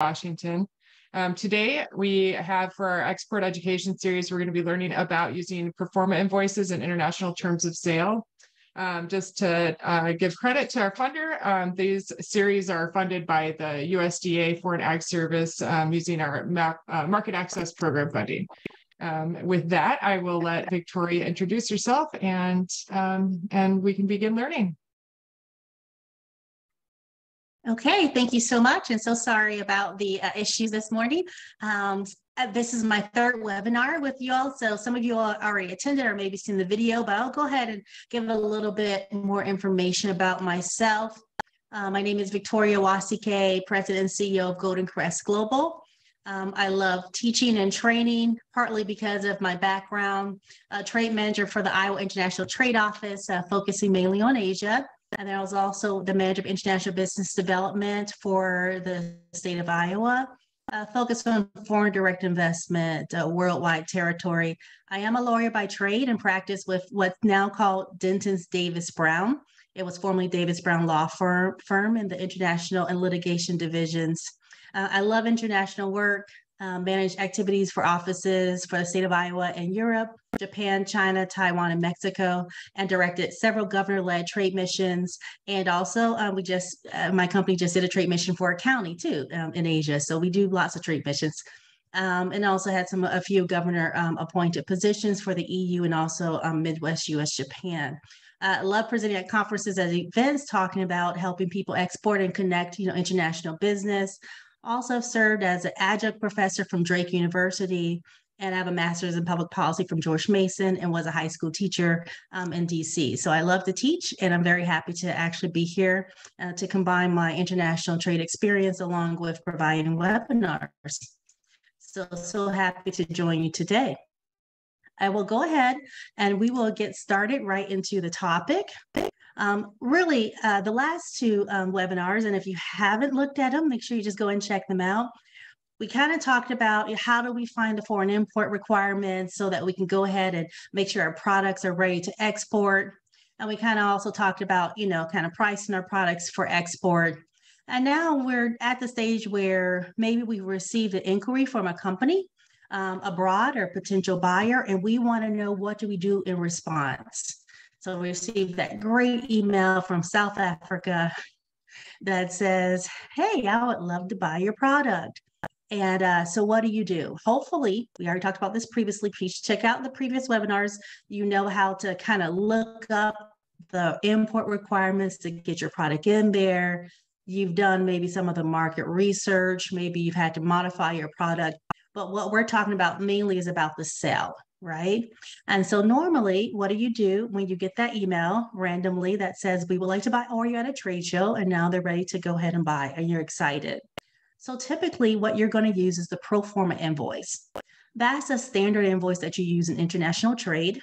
Washington. Today, we have for our export education series, we're going to be learning about using Forma invoices and international terms of sale. Just to give credit to our funder, these series are funded by the USDA Foreign Ag Service using our market access program funding. With that, I will let Victoria introduce herself and we can begin learning. Okay, thank you so much. And so sorry about the issues this morning. This is my third webinar with you all. So some of you all already attended or maybe seen the video, but I'll go ahead and give a little bit more information about myself. My name is Victoria Wasike, President and CEO of Golden Crest Global. I love teaching and training, partly because of my background, trade manager for the Iowa International Trade Office, focusing mainly on Asia. And then I was also the manager of international business development for the state of Iowa, focused on foreign direct investment, worldwide territory. I am a lawyer by trade and practice with what's now called Dentons Davis Brown. It was formerly Davis Brown Law Firm in the international and litigation divisions. I love international work, manage activities for offices for the state of Iowa and Europe, Japan, China, Taiwan, and Mexico, and directed several governor-led trade missions. And also, my company just did a trade mission for a county too in Asia. So we do lots of trade missions. And also had a few governor appointed positions for the EU and also Midwest US, Japan. I love presenting at conferences and events, talking about helping people export and connect, international business. Also served as an adjunct professor from Drake University, and I have a master's in public policy from George Mason and was a high school teacher in DC. So I love to teach, and I'm very happy to actually be here to combine my international trade experience along with providing webinars. So happy to join you today. I will go ahead and we will get started right into the topic. Really, the last two webinars, and if you haven't looked at them, make sure you just go and check them out. We kind of talked about how do we find the foreign import requirements so that we can go ahead and make sure our products are ready to export. And we kind of also talked about, kind of pricing our products for export. And now we're at the stage where maybe we received an inquiry from a company abroad or potential buyer, and we want to know what do we do in response. So we received that great email from South Africa that says, hey, I would love to buy your product. And so what do? Hopefully, we already talked about this previously. Please check out the previous webinars. You know how to kind of look up the import requirements to get your product in there. You've done maybe some of the market research. Maybe you've had to modify your product. But what we're talking about mainly is about the sale. Right? And so normally, what do when you get that email randomly that says, we would like to buy, or you're at a trade show and now they're ready to go ahead and buy and you're excited. So typically what you're going to use is the pro forma invoice. That's a standard invoice that you use in international trade.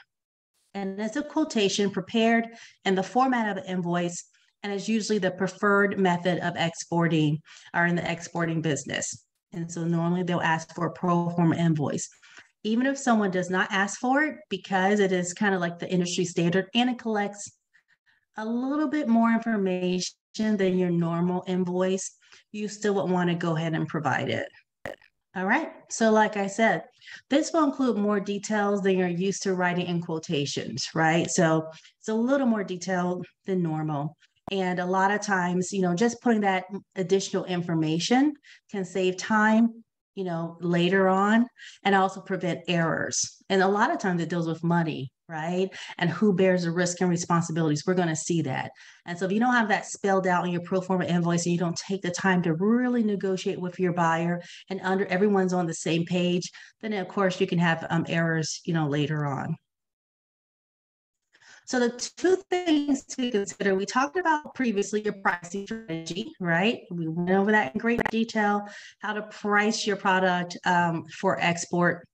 And it's a quotation prepared in the format of an invoice. And it's usually the preferred method of exporting or in the exporting business. And so normally they'll ask for a pro forma invoice. Even if someone does not ask for it, because it is kind of like the industry standard and it collects a little bit more information than your normal invoice, you still would want to go ahead and provide it. All right. So like I said, this will include more details than you're used to writing in quotations, right? So it's a little more detailed than normal. And a lot of times, just putting that additional information can save time later on, and also prevent errors. And a lot of times it deals with money, right? And who bears the risk and responsibilities. We're going to see that. And so if you don't have that spelled out in your pro forma invoice and you don't take the time to really negotiate with your buyer and everyone's on the same page, then of course you can have errors, later on. So the two things to consider, we talked about previously your pricing strategy, right? We went over that in great detail, how to price your product for export.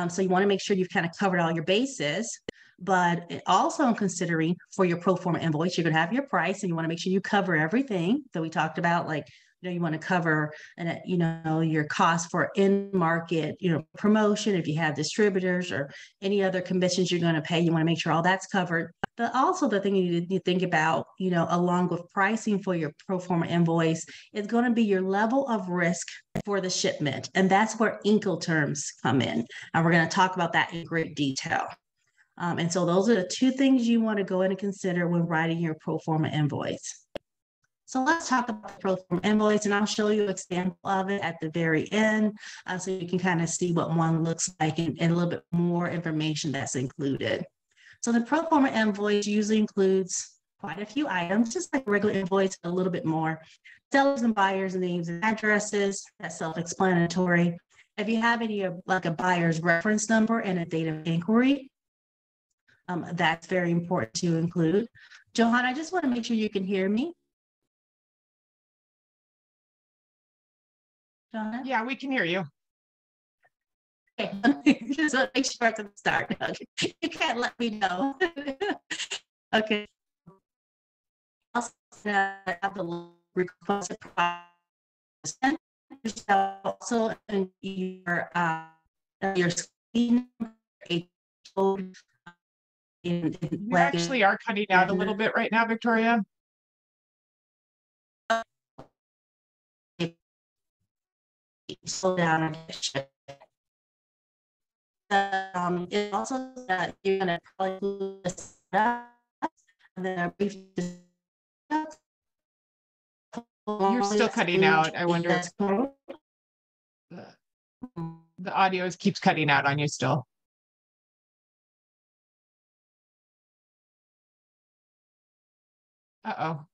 So you want to make sure you've kind of covered all your bases, but also in considering for your pro forma invoice, you're going to have your price and you want to make sure you cover everything that we talked about, like you want to cover and your cost for in-market, promotion. If you have distributors or any other commissions you're going to pay, you want to make sure all that's covered. But also the thing you need to think about, along with pricing for your pro forma invoice, is going to be your level of risk for the shipment. And that's where Incoterms come in. And we're going to talk about that in great detail. And so those are the two things you want to go in and consider when writing your pro forma invoice. So let's talk about the pro forma invoice, and I'll show you an example of it at the very end, so you can kind of see what one looks like and a little bit more information that's included. So the pro forma invoice usually includes quite a few items, just like a regular invoice, a little bit more. Sellers and buyers' names and addresses, that's self-explanatory. If you have any, like a buyer's reference number and a date of inquiry, that's very important to include. Johan, I just want to make sure you can hear me. Johan? Yeah, we can hear you. Okay, just want to make sure I can start. Okay. You can't let me know. Okay. Also, have the request also in your screen. You actually are cutting out a little bit right now, Victoria. Slow down. It also that you're going to probably list that, and then a brief. You're still cutting out. I wonder. The audio keeps cutting out on you still. Uh-oh.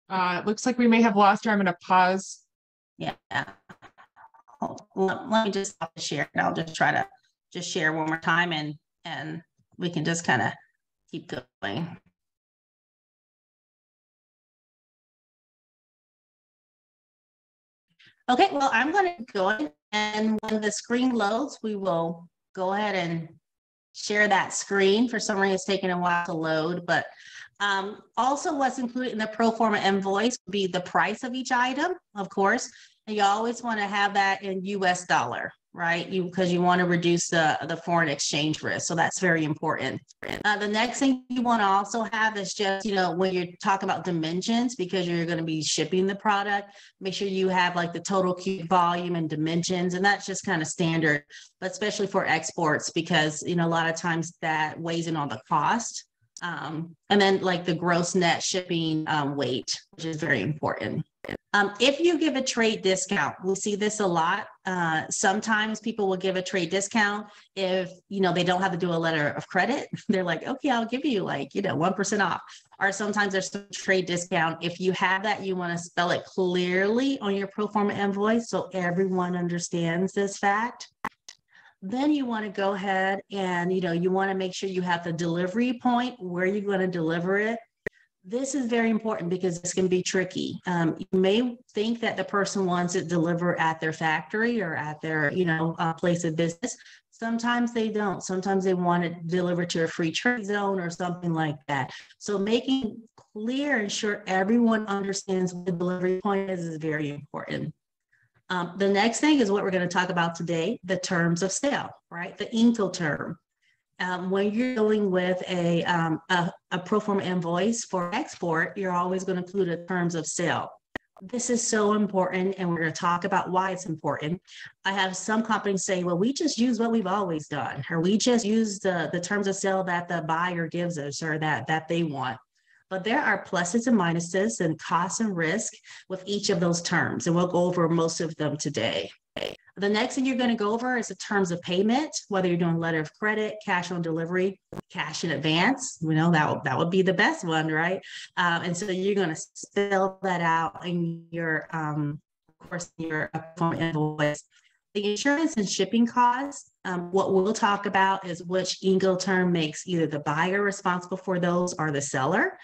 It looks like we may have lost her. I'm going to pause. Yeah. Let me just stop the share, and I'll just try to just share one more time, and we can just kind of keep going. Okay, well, I'm going to go ahead, and when the screen loads, we will go ahead and share that screen. For some reason, it's taking a while to load, but also what's included in the pro forma invoice would be the price of each item, of course, and you always want to have that in US dollar, right? Because you want to reduce the foreign exchange risk. So that's very important. The next thing you want to also have is just, when you're talking about dimensions, because you're going to be shipping the product, make sure you have like the total cubic volume and dimensions. And that's just kind of standard, but especially for exports, because, a lot of times that weighs in on the cost. And then like the gross net shipping weight, which is very important. If you give a trade discount, we see this a lot. Sometimes people will give a trade discount if, they don't have to do a letter of credit. They're like, okay, I'll give you 1% off. Or sometimes there's some trade discount. If you have that, you want to spell it clearly on your pro forma invoice so everyone understands this fact. Then you want to go ahead and, you want to make sure you have the delivery point where you're going to deliver it. This is very important because this can be tricky. You may think that the person wants it delivered at their factory or at their, place of business. Sometimes they don't. Sometimes they want it delivered to a free trade zone or something like that. So making clear and sure everyone understands what the delivery point is very important. The next thing is what we're going to talk about today, the terms of sale, right? The Incoterm. When you're dealing with a pro forma invoice for export, you're always going to include the terms of sale. This is so important, and we're going to talk about why it's important. I have some companies say, well, we just use what we've always done, or we just use the terms of sale that the buyer gives us or that they want. But there are pluses and minuses and costs and risk with each of those terms, and we'll go over most of them today. The next thing you're going to go over is the terms of payment, whether you're doing letter of credit, cash on delivery, cash in advance. We know that would be the best one, right? And so you're going to spell that out in your, of course, your invoice. The insurance and shipping costs, what we'll talk about is which Incoterm makes either the buyer responsible for those or the seller.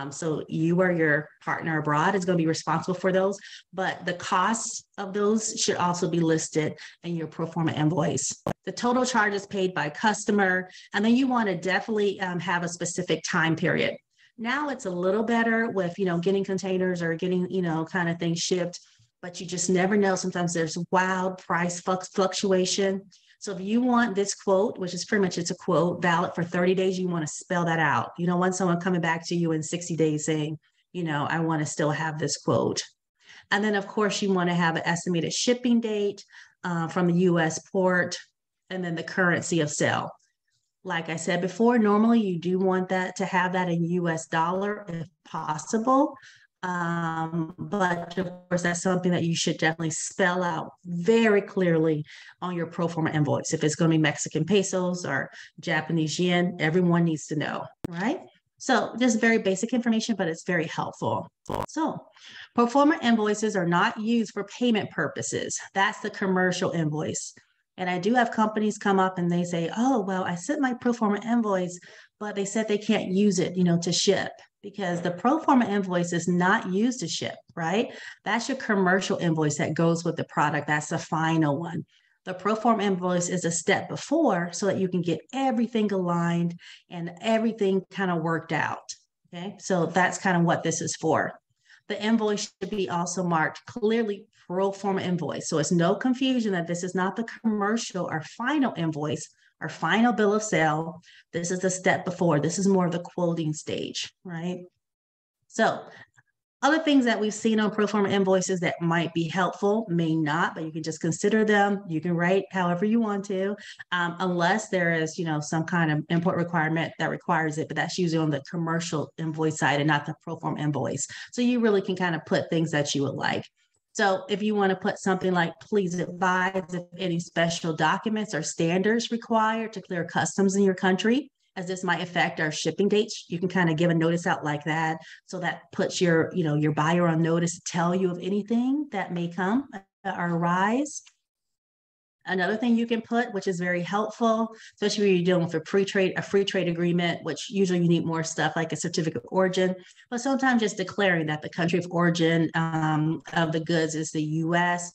So you or your partner abroad is going to be responsible for those, but the costs of those should also be listed in your pro forma invoice. the total charges paid by customer, and then you want to definitely have a specific time period. Now it's a little better with, getting containers or getting, kind of things shipped, but you just never know. Sometimes there's wild price fluctuation. So if you want this quote, which is pretty much, it's a quote valid for 30 days, you want to spell that out. You don't want someone coming back to you in 60 days saying, I want to still have this quote. And then of course you want to have an estimated shipping date from the US port, and then the currency of sale. Like I said before, normally you do want that to have that in US dollar if possible. But of course, that's something that you should definitely spell out very clearly on your pro forma invoice. If it's going to be Mexican pesos or Japanese yen, everyone needs to know, right? So just very basic information, but it's very helpful. So pro forma invoices are not used for payment purposes. That's the commercial invoice. And I do have companies come up and they say, oh, well, I sent my pro forma invoice, but they said they can't use it, to ship, because the pro forma invoice is not used to ship, right? That's your commercial invoice that goes with the product. That's the final one. The pro forma invoice is a step before so that you can get everything aligned and everything kind of worked out. Okay, so that's kind of what this is for. The invoice should be also marked clearly pro forma invoice. So it's no confusion that this is not the commercial or final invoice or final bill of sale. This is the step before. This is more of the quoting stage, right? So other things that we've seen on pro forma invoices that might be helpful, may not, but you can just consider them. You can write however you want to, unless there is, some kind of import requirement that requires it, but that's usually on the commercial invoice side and not the pro forma invoice. So you really can kind of put things that you would like. So if you want to put something like, please advise if any special documents or standards required to clear customs in your country, as this might affect our shipping dates, you can kind of give a notice out like that. So that puts your buyer on notice to tell you of anything that may come or arise. Another thing you can put, which is very helpful, especially when you're dealing with a free trade agreement, which usually you need more stuff like a certificate of origin, but sometimes just declaring that the country of origin of the goods is the US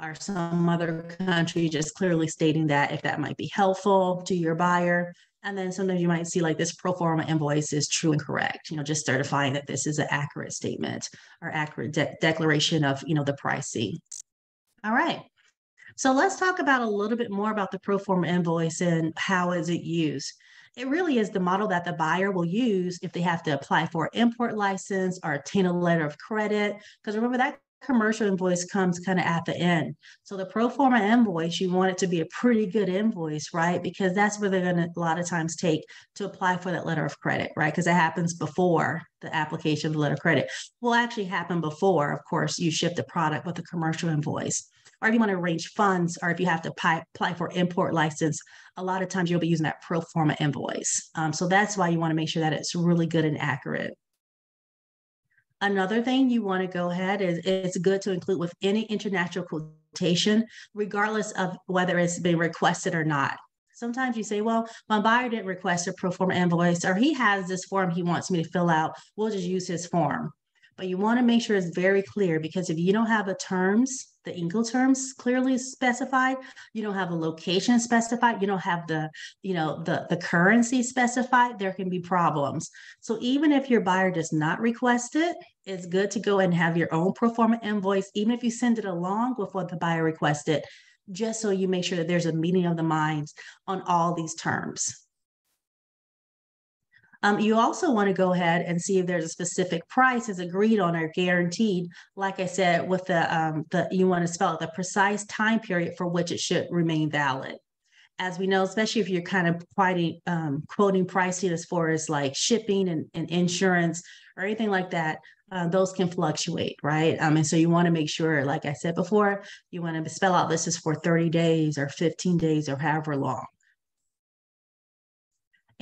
or some other country, just clearly stating that, if that might be helpful to your buyer. And then sometimes you might see like this pro forma invoice is true and correct, just certifying that this is an accurate statement or accurate declaration of, the pricing. All right. So let's talk about a little bit more about the pro forma invoice and how is it used. It really is the model that the buyer will use if they have to apply for an import license or obtain a letter of credit. Because remember, that commercial invoice comes kind of at the end. So the pro forma invoice, you want it to be a pretty good invoice, right? Because that's where they're going to a lot of times take to apply for that letter of credit, right? Because it happens before the application of the letter of credit. Will actually happen before, of course, you ship the product with a commercial invoice. Or if you want to arrange funds, or if you have to apply for import license, a lot of times you'll be using that pro forma invoice. So that's why you want to make sure that it's really good and accurate. Another thing you want to go ahead is it's good to include with any international quotation, regardless of whether it's been requested or not. Sometimes you say, well, my buyer didn't request a pro forma invoice, or he has this form he wants me to fill out. We'll just use his form. But you want to make sure it's very clear, because if you don't have the terms, the Incoterms clearly specified, you don't have a location specified, you don't have the currency specified, there can be problems. So even if your buyer does not request it, it's good to go and have your own pro forma invoice, even if you send it along with what the buyer requested, just so you make sure that there's a meeting of the minds on all these terms. You also want to go ahead and see if there's a specific price is agreed on or guaranteed. Like I said, with you want to spell out the precise time period for which it should remain valid. As we know, especially if you're kind of quoting pricing as far as like shipping and insurance or anything like that, those can fluctuate, right? And so you want to make sure, like I said before, you want to spell out this is for 30 days or 15 days or however long.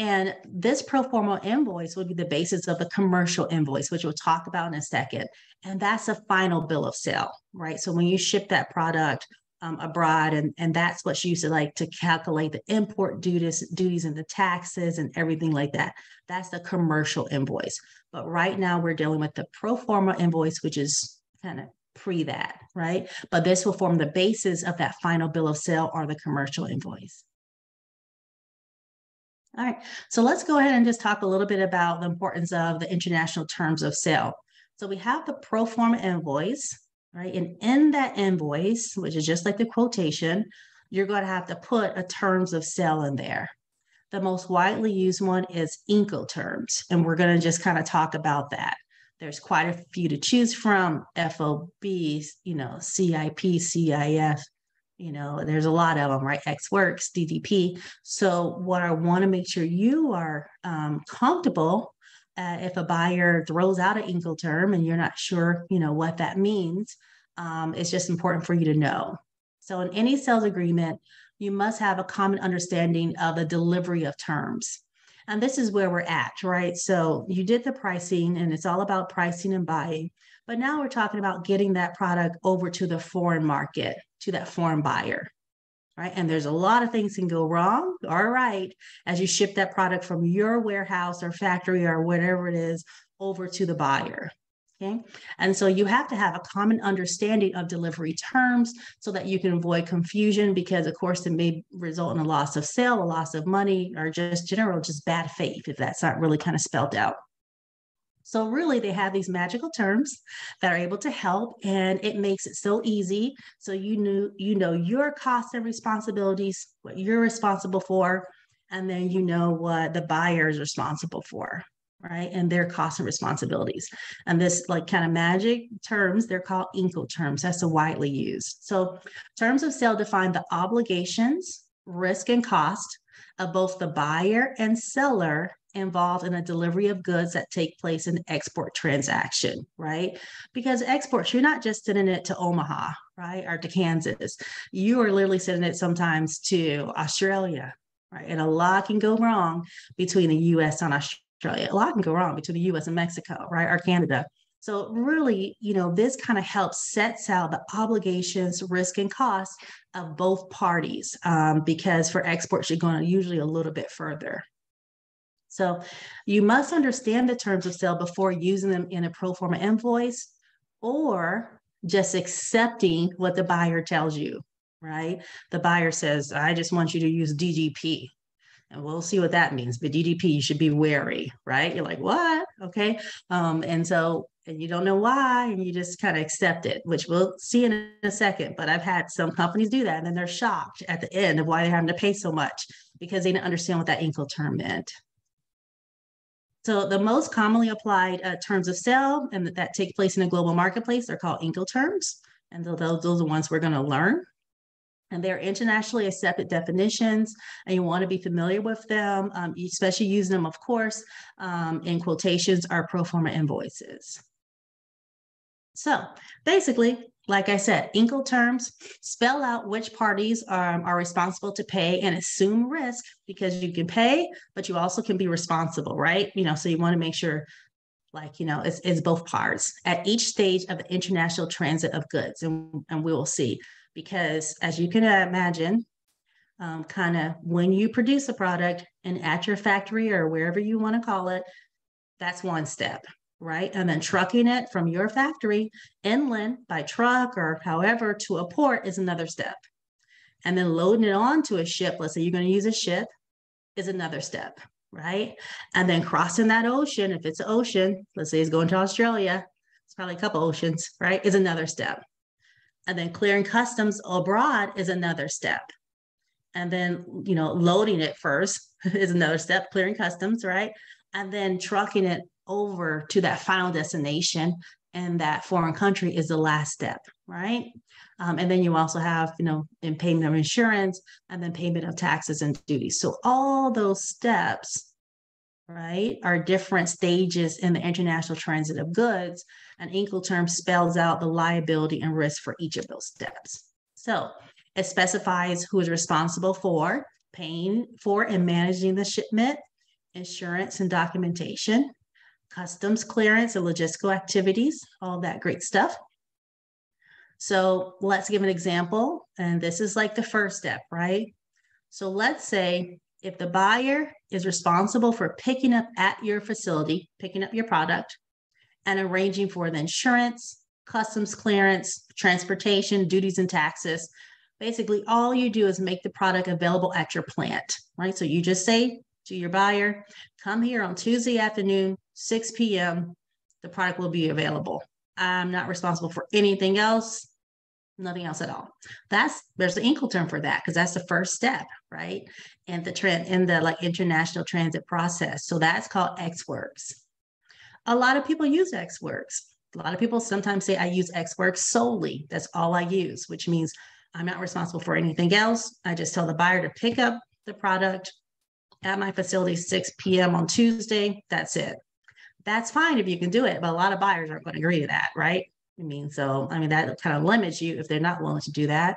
And this pro forma invoice would be the basis of the commercial invoice, which we'll talk about in a second. And that's a final bill of sale, right? So when you ship that product abroad, and that's what's used to like to calculate the import duties and the taxes and everything like that. That's the commercial invoice. But right now we're dealing with the pro forma invoice, which is kind of pre that, right? But this will form the basis of that final bill of sale or the commercial invoice. All right, so let's go ahead and just talk a little bit about the importance of the international terms of sale. So we have the pro forma invoice, right? And in that invoice, which is just like the quotation, you're going to have to put a terms of sale in there. The most widely used one is Incoterms, and we're going to just kind of talk about that. There's quite a few to choose from: FOB, CIP, CIF, there's a lot of them, right? X Works, DDP. So what I want to make sure you are comfortable, if a buyer throws out an Incoterm and you're not sure, what that means, it's just important for you to know. So in any sales agreement, you must have a common understanding of the delivery of terms. And this is where we're at, right? So you did the pricing, and it's all about pricing and buying. But now we're talking about getting that product over to the foreign market, to that foreign buyer, right? And there's a lot of things can go wrong, all right, as you ship that product from your warehouse or factory or whatever it is over to the buyer. Okay. And so you have to have a common understanding of delivery terms so that you can avoid confusion, because of course it may result in a loss of sale, a loss of money, or just bad faith if that's not really kind of spelled out. So really they have these magical terms that are able to help, and it makes it so easy. So you know your costs and responsibilities, what you're responsible for, and then you know what the buyer is responsible for, right? And their costs and responsibilities. And this like kind of magic terms, they're called Incoterms. That's so widely used. So terms of sale define the obligations, risk, and cost of both the buyer and seller involved in a delivery of goods that take place in the export transaction, right? Because exports, you're not just sending it to Omaha, right? Or to Kansas. You are literally sending it sometimes to Australia, right? And a lot can go wrong between the US and Australia. A lot can go wrong between the US and Mexico, right? Or Canada. So really, this kind of helps sets out the obligations, risk, and costs of both parties, because for exports, you're going to usually a little bit further. So you must understand the terms of sale before using them in a pro forma invoice, or just accepting what the buyer tells you, right? The buyer says, I just want you to use DGP. And we'll see what that means. But DDP, you should be wary, right? You're like, what? Okay. And you don't know why, and you just kind of accept it, which we'll see in a second. But I've had some companies do that, and then they're shocked at the end of why they're having to pay so much, because they didn't understand what that Incoterm meant. So the most commonly applied terms of sale and that take place in a global marketplace are called Incoterms. And those are the ones we're going to learn. And they're internationally accepted definitions, and you want to be familiar with them, especially using them, of course, in quotations or pro forma invoices. So basically, like I said, Incoterms spell out which parties are responsible to pay and assume risk, because you can pay, but you also can be responsible, right? So you want to make sure, it's both parts at each stage of the international transit of goods. And we will see, because as you can imagine, kind of when you produce a product and at your factory or wherever you want to call it, that's one step, right? And then trucking it from your factory inland by truck or however to a port is another step. And then loading it onto a ship, let's say you're going to use a ship, is another step, right? And then crossing that ocean, if it's an ocean, let's say it's going to Australia, it's probably a couple oceans, right? Is another step. And then clearing customs abroad is another step. And then, loading it first is another step, clearing customs, right? And then trucking it over to that final destination and that foreign country is the last step, right? And then you also have, in payment of insurance and then payment of taxes and duties. So all those steps, right, are different stages in the international transit of goods, and Incoterms spells out the liability and risk for each of those steps. So it specifies who is responsible for paying for and managing the shipment, insurance and documentation, customs clearance and logistical activities, all that great stuff. So let's give an example. And this is like the first step, right? So let's say if the buyer is responsible for picking up at your facility, picking up your product and arranging for the insurance, customs clearance, transportation, duties and taxes, basically all you do is make the product available at your plant, right? So you just say to your buyer, come here on Tuesday afternoon, 6 p.m. The product will be available. I'm not responsible for anything else, nothing else at all. There's an Incoterm for that because that's the first step, right? And the like international transit process. So that's called XWorks. A lot of people use XWorks. A lot of people sometimes say I use XWorks solely. That's all I use, which means I'm not responsible for anything else. I just tell the buyer to pick up the product at my facility 6 p.m. on Tuesday. That's it. That's fine if you can do it, but a lot of buyers aren't going to agree to that, right? That kind of limits you if they're not willing to do that.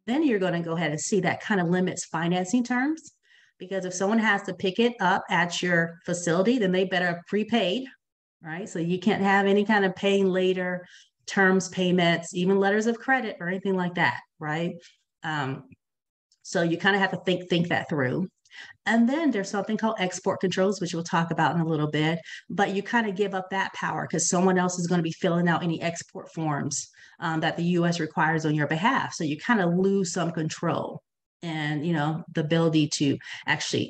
Then you're going to go ahead and see that kind of limits financing terms, because if someone has to pick it up at your facility, then they better have prepaid, right? So you can't have any kind of paying later terms, payments, even letters of credit or anything like that, right? So you kind of have to think that through. And then there's something called export controls, which we'll talk about in a little bit, but you kind of give up that power because someone else is going to be filling out any export forms that the US requires on your behalf. So you kind of lose some control and, the ability to actually,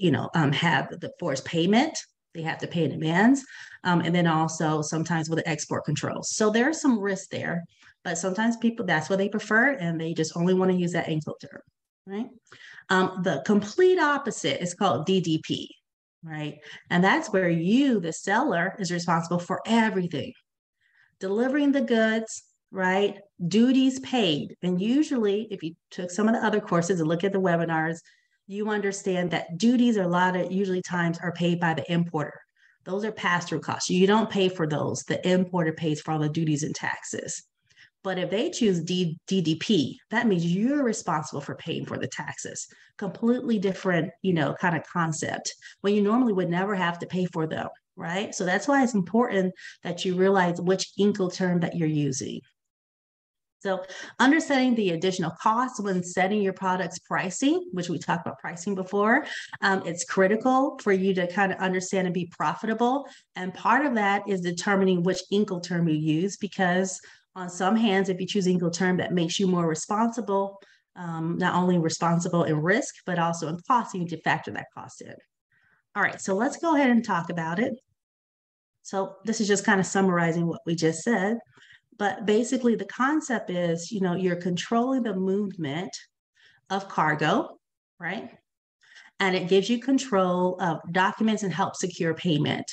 have the forced payment. They have to pay in advance. And then also sometimes with the export controls. So there's some risk there, but sometimes people, that's what they prefer. And they just only want to use that Incoterm, right? The complete opposite is called DDP, right? And that's where you, the seller, is responsible for everything. Delivering the goods, right? Duties paid. And usually, if you took some of the other courses and look at the webinars, you understand that duties usually times are paid by the importer. Those are pass-through costs. You don't pay for those. The importer pays for all the duties and taxes. But if they choose DDP, that means you're responsible for paying for the taxes. Completely different, kind of concept when you normally would never have to pay for them, right? So that's why it's important that you realize which Incoterm that you're using. So understanding the additional costs when setting your product's pricing, which we talked about pricing before, it's critical for you to kind of understand and be profitable. And part of that is determining which Incoterm you use, because on some hands, if you choose Incoterm, that makes you more responsible, not only responsible in risk, but also in cost. You need to factor that cost in. All right, so let's go ahead and talk about it. So this is just kind of summarizing what we just said. But basically, the concept is, you're controlling the movement of cargo, right? And it gives you control of documents and help secure payment.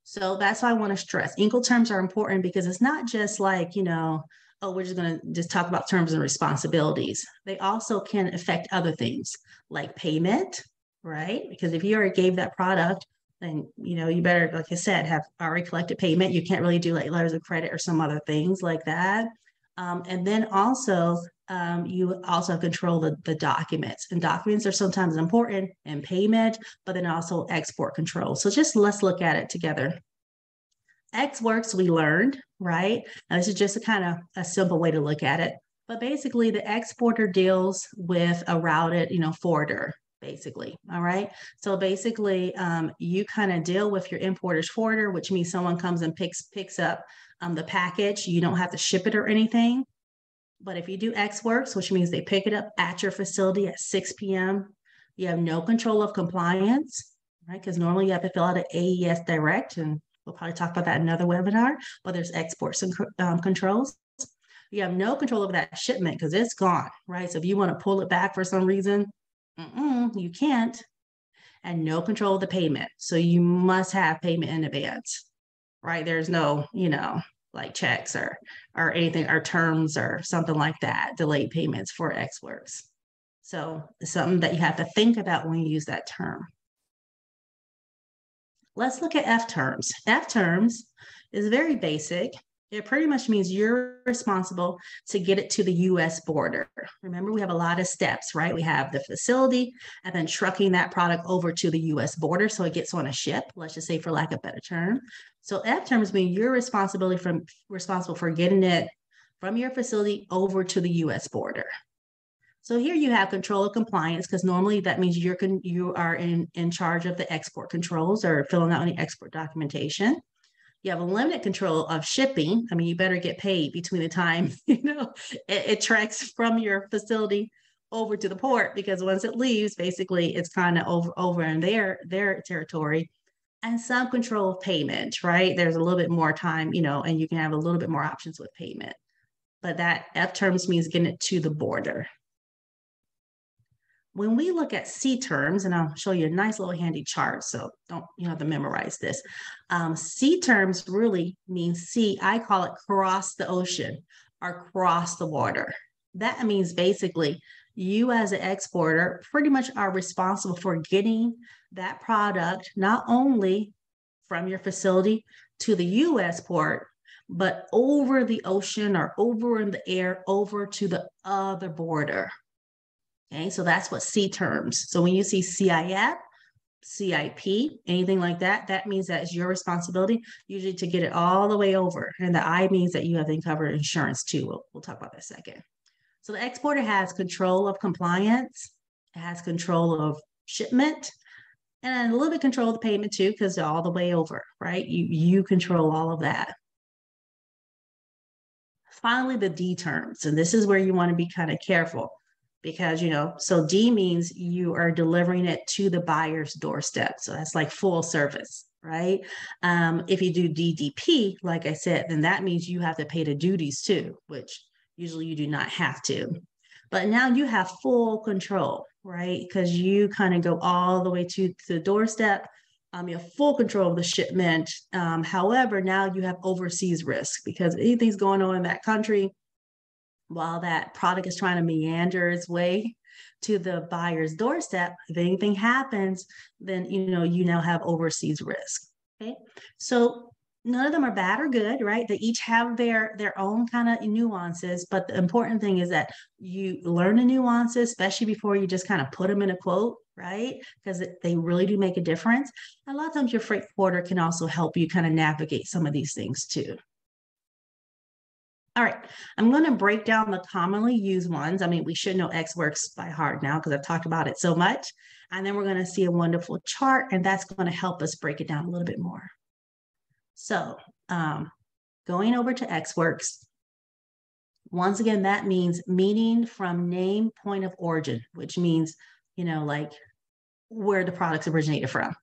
So that's why I want to stress Incoterms are important, because it's not just like, we're just going to just talk about terms and responsibilities. They also can affect other things like payment, right? Because if you already gave that product, then, you better, like I said, have already collected payment. You can't really do like letters of credit or some other things like that. And then also, you also control the documents, and documents are sometimes important in payment, but then also export control. So let's look at it together. XWorks we learned, right? Now, this is just a kind of a simple way to look at it. But basically, the exporter deals with a routed, forwarder, basically. All right. So basically, you kind of deal with your importer's forwarder, which means someone comes and picks up the package. You don't have to ship it or anything. But if you do XWorks, which means they pick it up at your facility at 6 p.m., you have no control of compliance, right? Because normally you have to fill out an AIF direct, and we'll probably talk about that in another webinar, but there's exports and controls. You have no control over that shipment because it's gone, right? So if you want to pull it back for some reason, you can't. And no control of the payment. So you must have payment in advance, right? There's no, like checks or anything, or terms or something like that, delayed payments for XWorks. So it's something that you have to think about when you use that term. Let's look at F terms. F terms is very basic. It pretty much means you're responsible to get it to the US border. Remember, we have a lot of steps, right? We have the facility and then trucking that product over to the US border so it gets on a ship, let's just say for lack of a better term. So F terms mean you're responsible for getting it from your facility over to the US border. So here you have control of compliance, because normally that means you are in charge of the export controls or filling out any export documentation. You have a limited control of shipping. I mean, you better get paid between the time, it treks from your facility over to the port, because once it leaves, basically it's kind of over in their territory. And some control of payment, right? There's a little bit more time, and you can have a little bit more options with payment. But that F terms means getting it to the border. When we look at C terms, and I'll show you a nice little handy chart, so you don't have to memorize this. C terms really means C, I call it cross the ocean or cross the water. That means basically you as an exporter pretty much are responsible for getting that product not only from your facility to the US port, but over the ocean or over in the air, over to the other border. Okay, so that's what C terms. So when you see CIF, CIP, anything like that, that means that it's your responsibility usually to get it all the way over. And the I means that you have to cover insurance too. We'll talk about that in a second. So the exporter has control of compliance, it has control of shipment, and a little bit control of the payment too, because they're all the way over, right? You control all of that. Finally, the D terms, and this is where you want to be kind of careful because, so D means you are delivering it to the buyer's doorstep. So that's like full service, right? If you do DDP, like I said, then that means you have to pay the duties too, which usually you do not have to. But now you have full control, right? Because you kind of go all the way to the doorstep. You have full control of the shipment. However, now you have overseas risk because anything's going on in that country while that product is trying to meander its way to the buyer's doorstep. If anything happens, then you now have overseas risk. Okay, so none of them are bad or good, right? They each have their own kind of nuances, but the important thing is that you learn the nuances, especially before you just kind of put them in a quote, right? Because they really do make a difference. A lot of times your freight forwarder can also help you kind of navigate some of these things too. All right, I'm going to break down the commonly used ones. I mean, we should know X works by heart now because I've talked about it so much. And then we're going to see a wonderful chart, and that's going to help us break it down a little bit more. So going over to X works, once again, that means meaning from name point of origin, which means, like where the products originated from.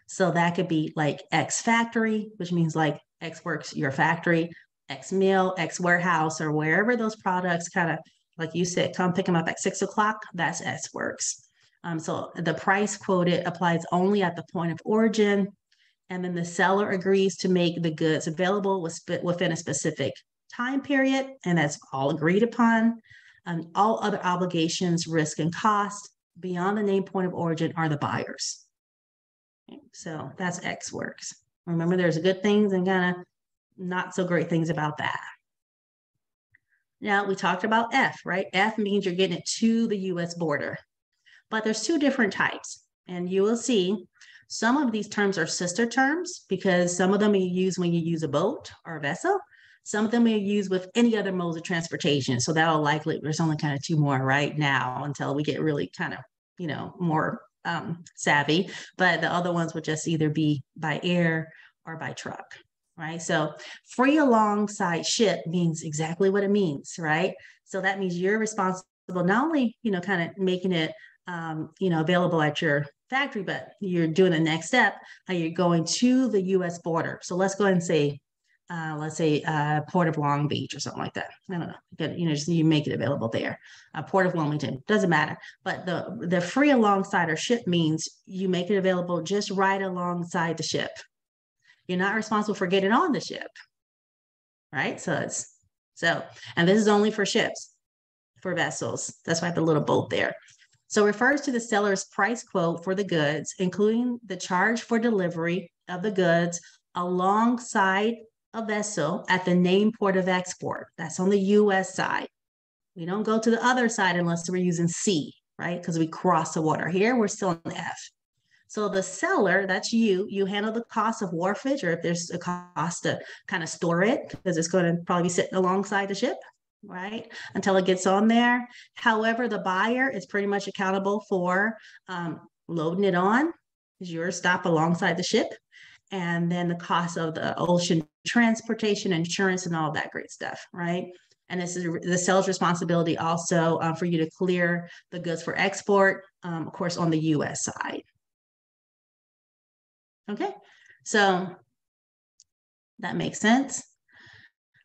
So that could be like X factory, which means like X works, your factory, X mill, X warehouse, or wherever those products kind of, like you said, come pick them up at 6 o'clock, that's X works. So the price quoted applies only at the point of origin. And then the seller agrees to make the goods available within a specific time period, and that's all agreed upon. All other obligations, risk, and cost beyond the name point of origin are the buyers. Okay, so that's X works. Remember, there's good things and kind of not so great things about that. Now, we talked about F, right? F means you're getting it to the US border, but there's two different types, and you will see some of these terms are sister terms because some of them you use when you use a boat or a vessel. Some of them you use with any other modes of transportation. So that'll likely, there's only kind of two more right now until we get really kind of, more savvy. But the other ones would just either be by air or by truck, right? So free alongside ship means exactly what it means, right? So that means you're responsible not only, kind of making it, available at your factory, but you're doing the next step, how you're going to the US border. So let's go ahead and say, Port of Long Beach or something like that. I don't know, just you make it available there. Port of Wilmington, doesn't matter. But the free alongside or ship means you make it available just right alongside the ship. You're not responsible for getting on the ship, right? And this is only for ships, for vessels. That's why I have the little boat there. So it refers to the seller's price quote for the goods, including the charge for delivery of the goods alongside a vessel at the named port of export. That's on the US side. We don't go to the other side unless we're using C, right? Because we cross the water. Here, we're still in F. So the seller, that's you handle the cost of wharfage, or if there's a cost to kind of store it, because it's going to probably be sitting alongside the ship, right? Until it gets on there. However, the buyer is pretty much accountable for loading it on, is your stop alongside the ship, and then the cost of the ocean transportation, insurance, and all of that great stuff, right? And this is the seller's responsibility also for you to clear the goods for export, of course, on the US side. Okay, so that makes sense.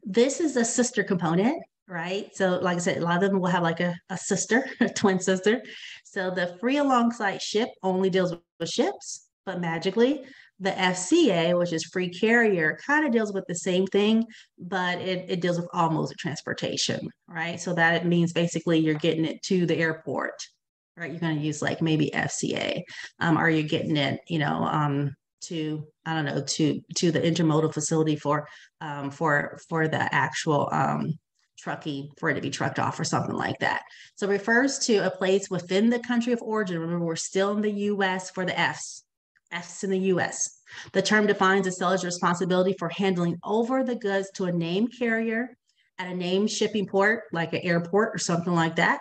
This is a sister component, right? So like I said, a lot of them will have like a sister, a twin sister. So the free alongside ship only deals with ships, but magically the FCA, which is free carrier, kind of deals with the same thing, but it deals with all modes of transportation, right? So that it means basically you're getting it to the airport, right? You're going to use like maybe FCA, or you're getting it, to, I don't know, to the intermodal facility for the actual trucking, for it to be trucked off or something like that. So it refers to a place within the country of origin. Remember, we're still in the US for the F's in the US. The term defines a seller's responsibility for handling over the goods to a named carrier at a named shipping port, like an airport or something like that.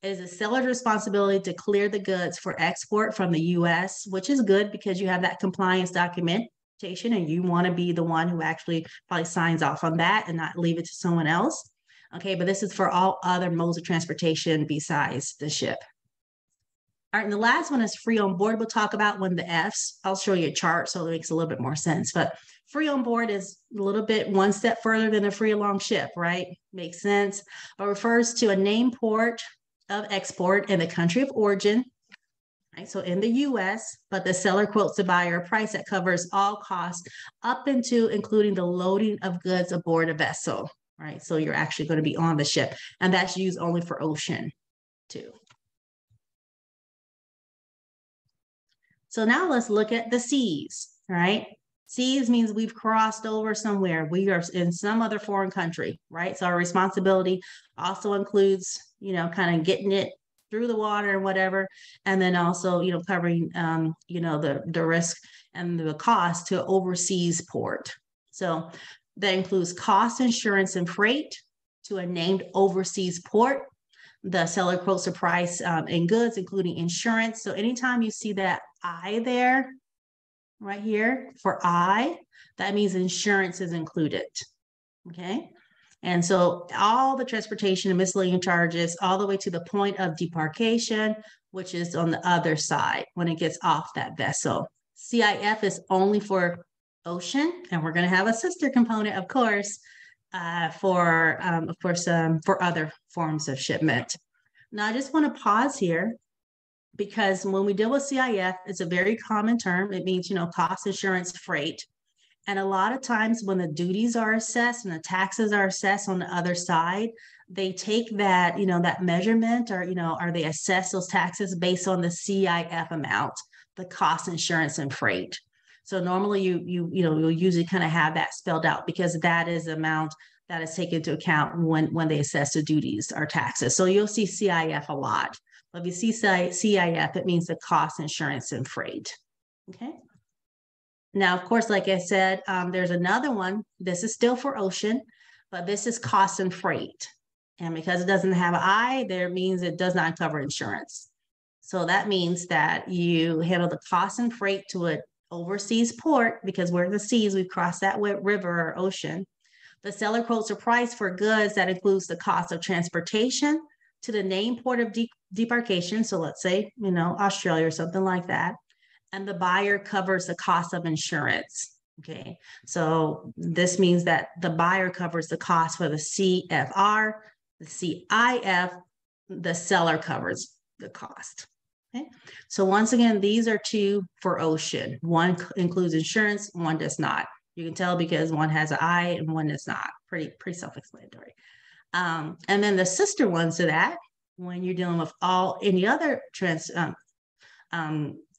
It is a seller's responsibility to clear the goods for export from the US, which is good because you have that compliance documentation and you want to be the one who actually probably signs off on that and not leave it to someone else. Okay, but this is for all other modes of transportation besides the ship. All right, and the last one is free on board. We'll talk about when the F's. I'll show you a chart so it makes a little bit more sense. But free on board is a little bit one step further than a free along ship, right? Makes sense. But refers to a named port of export in the country of origin, right? So in the US, but the seller quotes the buyer a price that covers all costs up into including the loading of goods aboard a vessel, right? So you're actually going to be on the ship, and that's used only for ocean too. So now let's look at the seas, right? Seas means we've crossed over somewhere. We are in some other foreign country, right? So our responsibility also includes, kind of getting it through the water and whatever, and then also, covering, the risk and the cost to overseas port. So that includes cost, insurance, and freight to a named overseas port. The seller quotes a price in goods, including insurance. So anytime you see that I there, right here for I, that means insurance is included. Okay. And so all the transportation and miscellaneous charges, all the way to the point of debarkation, which is on the other side when it gets off that vessel. CIF is only for ocean, and we're going to have a sister component, of course, for other forms of shipment. Now, I just want to pause here because when we deal with CIF, it's a very common term. It means, cost, insurance, freight. And a lot of times when the duties are assessed and the taxes are assessed on the other side, they take that, that measurement or they assess those taxes based on the CIF amount, the cost, insurance, and freight. So normally you'll usually kind of have that spelled out because that is the amount that is taken into account when they assess the duties or taxes. So you'll see CIF a lot. But if you see CIF, it means the cost, insurance, and freight. Okay. Now, of course, like I said, there's another one. This is still for ocean, but this is cost and freight. And because it doesn't have an I, there means it does not cover insurance. So that means that you handle the cost and freight to an overseas port because we're in the seas, we've crossed that river or ocean. The seller quotes a price for goods that includes the cost of transportation to the named port of debarkation. So let's say, Australia or something like that. And the buyer covers the cost of insurance. Okay. So this means that the buyer covers the cost for the CFR, the CIF, the seller covers the cost. Okay. So once again, these are two for ocean. One includes insurance, one does not. You can tell because one has an I and one does not. Pretty self-explanatory. And then the sister ones to that, when you're dealing with any other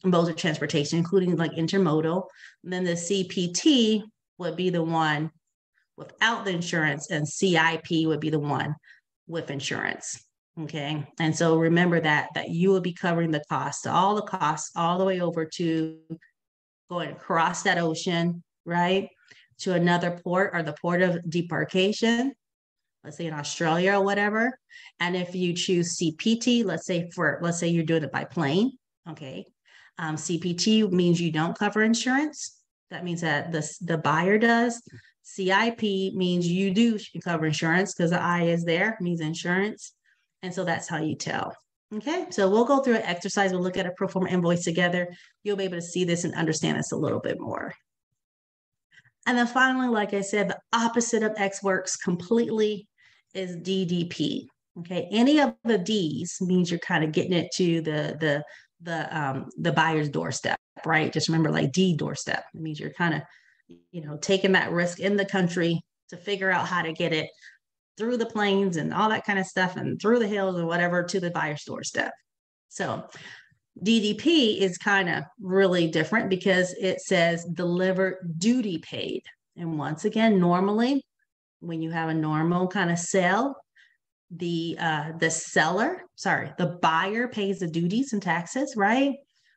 modes of transportation, including like intermodal, then the CPT would be the one without the insurance, and CIP would be the one with insurance. Okay. And so remember that you will be covering the costs all the way over to going across that ocean, right, to another port or the port of debarkation, let's say in Australia or whatever. And if you choose CPT, let's say you're doing it by plane, okay. CPT means you don't cover insurance. That means that the buyer does. CIP means you do cover insurance because the I is there, means insurance. And so that's how you tell. Okay, so we'll go through an exercise. We'll look at a pro forma invoice together. You'll be able to see this and understand this a little bit more. And then finally, like I said, the opposite of Ex Works completely is DDP. Okay, any of the D's means you're kind of getting it to the buyer's doorstep, right? Just remember, like D doorstep. It means you're kind of, taking that risk in the country to figure out how to get it through the plains and all that kind of stuff and through the hills or whatever to the buyer's doorstep. So DDP is kind of really different because it says deliver duty paid. And once again, normally when you have a normal kind of sale, the buyer pays the duties and taxes, right?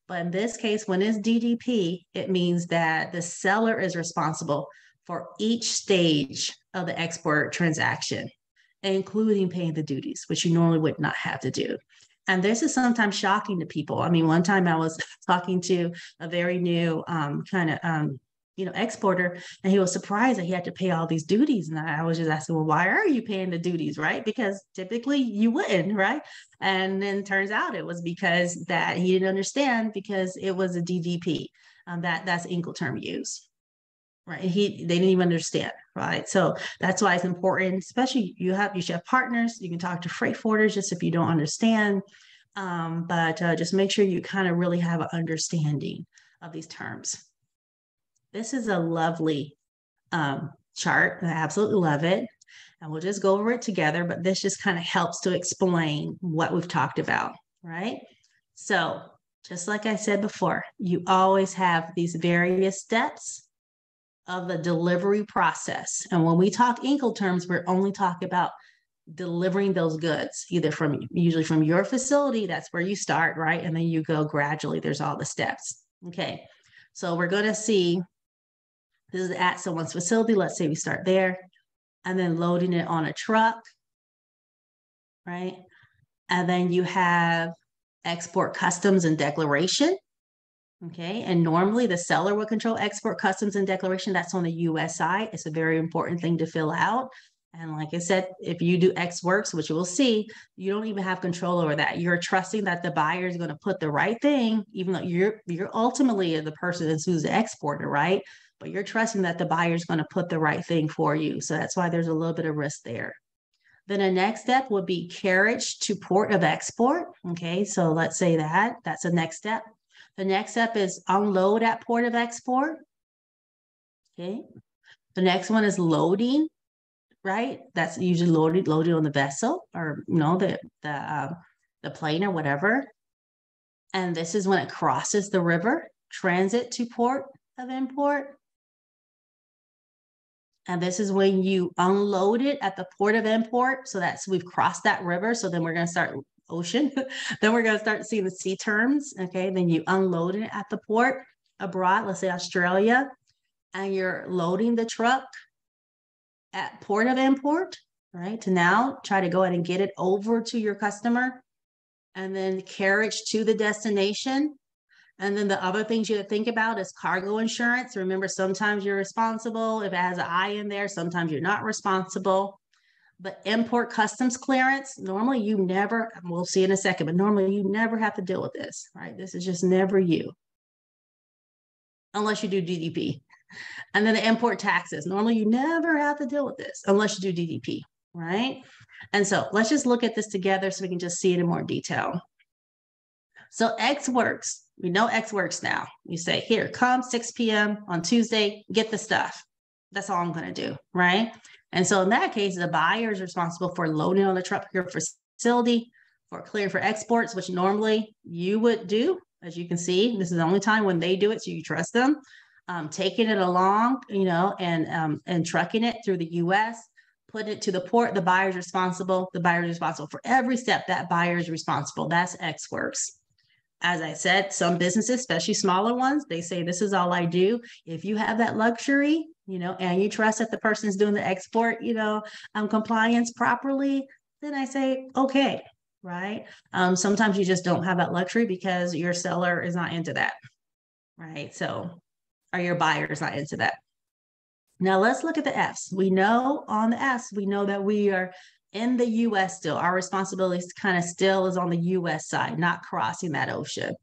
But in this case, when it's DDP, it means that the seller is responsible for each stage of the export transaction, including paying the duties, which you normally would not have to do. And this is sometimes shocking to people. I mean, one time I was talking to a very new exporter, and he was surprised that he had to pay all these duties. And I was just asking, well, why are you paying the duties, right? Because typically you wouldn't, right? And then turns out it was because that he didn't understand because it was a DDP. That's Incoterm use, right? They didn't even understand, right? So that's why it's important, especially you should have partners. You can talk to freight forwarders just if you don't understand, but just make sure you kind of really have an understanding of these terms. This is a lovely chart. I absolutely love it. And we'll just go over it together, but this just kind of helps to explain what we've talked about, right? So just like I said before, you always have these various steps of the delivery process. And when we talk Incoterms, we're only talking about delivering those goods, usually from your facility. That's where you start, right? And then you go gradually. There's all the steps. Okay. So we're going to see, this is at someone's facility. Let's say we start there, and then loading it on a truck, right? And then you have export customs and declaration. Okay, and normally the seller will control export customs and declaration. That's on the US side. It's a very important thing to fill out. And like I said, if you do Ex Works, which you will see, you don't even have control over that. You're trusting that the buyer is going to put the right thing, even though you're ultimately the person who's the exporter, right? But you're trusting that the buyer is going to put the right thing for you. So that's why there's a little bit of risk there. Then the next step would be carriage to port of export. Okay, so let's say that's the next step. The next step is unload at port of export. Okay. The next one is loading, right? That's usually loaded on the vessel or the plane or whatever. And this is when it crosses the river, transit to port of import. And this is when you unload it at the port of import. So we've crossed that river. So then we're going to start ocean. Then we're going to start seeing the sea terms. Okay. Then you unload it at the port abroad, let's say Australia, and you're loading the truck at port of import, right? To now try to go ahead and get it over to your customer, and then carriage to the destination. And then the other things you have to think about is cargo insurance. Remember, sometimes you're responsible if it has an I in there, sometimes you're not responsible. But import customs clearance, normally you never, we'll see in a second, but normally you never have to deal with this, right? This is just never you, unless you do DDP. And then the import taxes, normally you never have to deal with this unless you do DDP, right? And so let's just look at this together so we can just see it in more detail. So Ex Works, we know Ex Works now. You say, here, come 6 p.m. on Tuesday, get the stuff. That's all I'm going to do, right? And so in that case, the buyer is responsible for loading on the truck here for facility, for clearing for exports, which normally you would do. As you can see, this is the only time when they do it, so you trust them. Taking it along, and trucking it through the U.S., putting it to the port. The buyer is responsible. The buyer is responsible for every step. That buyer is responsible. That's Ex Works. As I said, some businesses, especially smaller ones, they say, this is all I do. If you have that luxury, and you trust that the person is doing the export, compliance properly, then I say, okay, right? Sometimes you just don't have that luxury because your seller is not into that, right? So, or your buyer is not into that. Now let's look at the F's. We know on the F's, we know that we are in the US still. Our responsibility kind of still is on the US side, not crossing that ocean,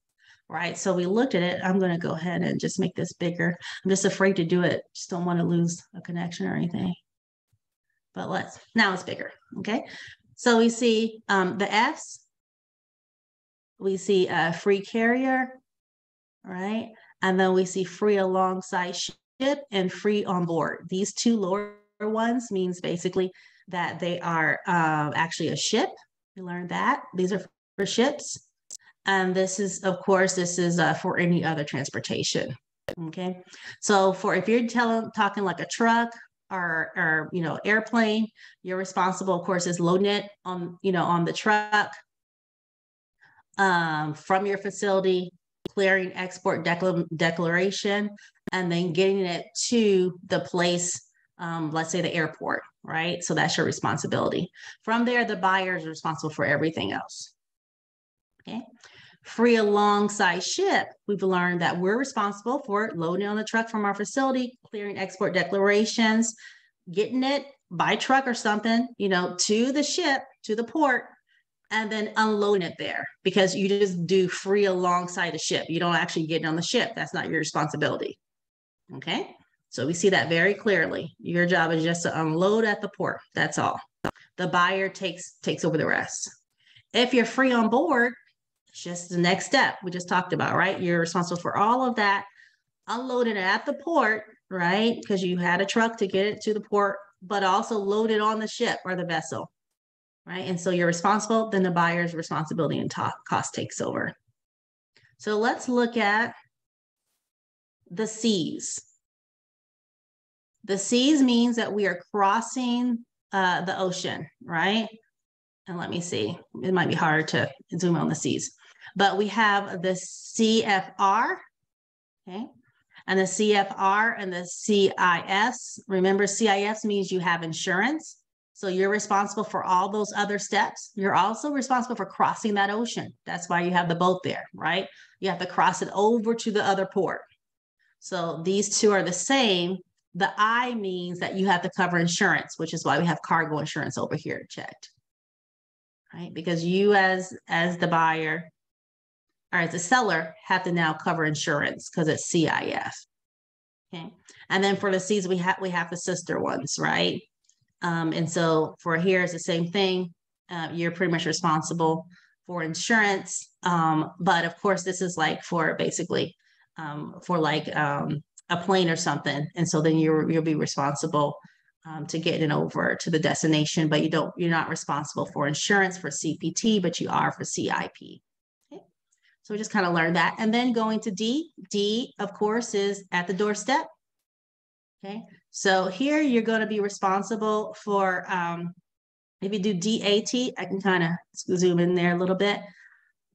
right? So we looked at it. I'm going to go ahead and just make this bigger. I'm just afraid to do it. Just don't want to lose a connection or anything. But now it's bigger, okay? So we see the F's. We see a free carrier, right? And then we see free alongside ship and free on board. These two lower ones means basically that they are actually a ship. We learned that. These are for ships. And this is, of course, for any other transportation. Okay. So if you're talking like a truck or airplane, you're responsible, of course, is loading it on the truck from your facility, clearing export declaration, and then getting it to the place, let's say the airport, right? So that's your responsibility. From there, the buyer is responsible for everything else. Okay. Free alongside ship, we've learned that we're responsible for loading on the truck from our facility, clearing export declarations, getting it by truck or something, to the ship, to the port, and then unloading it there, because you just do free alongside the ship. You don't actually get it on the ship. That's not your responsibility. Okay. So we see that very clearly. Your job is just to unload at the port. That's all. The buyer takes over the rest. If you're free on board, it's just the next step we just talked about, right? You're responsible for all of that, unloading it at the port, right? Because you had a truck to get it to the port, but also load it on the ship or the vessel, right? And so you're responsible, then the buyer's responsibility and cost takes over. So let's look at the C's. The C's means that we are crossing the ocean, right? And let me see, it might be hard to zoom on the C's, but we have the CFR, okay? And the CFR and the CIS. Remember, CIS means you have insurance. So you're responsible for all those other steps. You're also responsible for crossing that ocean. That's why you have the boat there, right? You have to cross it over to the other port. So these two are the same. The I means that you have to cover insurance, which is why we have cargo insurance over here checked, right? Because you as the buyer or as a seller have to now cover insurance because it's CIF. Okay. And then for the C's, we have the sister ones, right? And so for here is the same thing. You're pretty much responsible for insurance. But of course, this is like for basically for like a plane or something. And so then you'll be responsible to get it over to the destination, but you're not responsible for insurance for CPT, but you are for CIP. Okay. So we just kind of learned that. And then going to D. D, of course, is at the doorstep. Okay. So here you're going to be responsible for, if you do DAT, I can kind of zoom in there a little bit.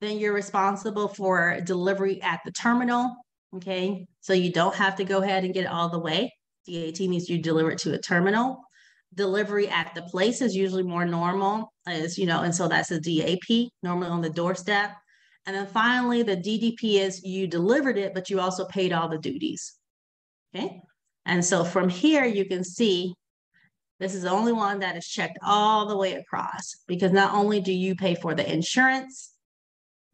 Then you're responsible for delivery at the terminal. Okay. So you don't have to go ahead and get it all the way. DAT means you deliver it to a terminal. Delivery at the place is usually more normal, and so that's a DAP, normally on the doorstep. And then finally, the DDP is you delivered it, but you also paid all the duties. Okay. And so from here, you can see this is the only one that is checked all the way across, because not only do you pay for the insurance,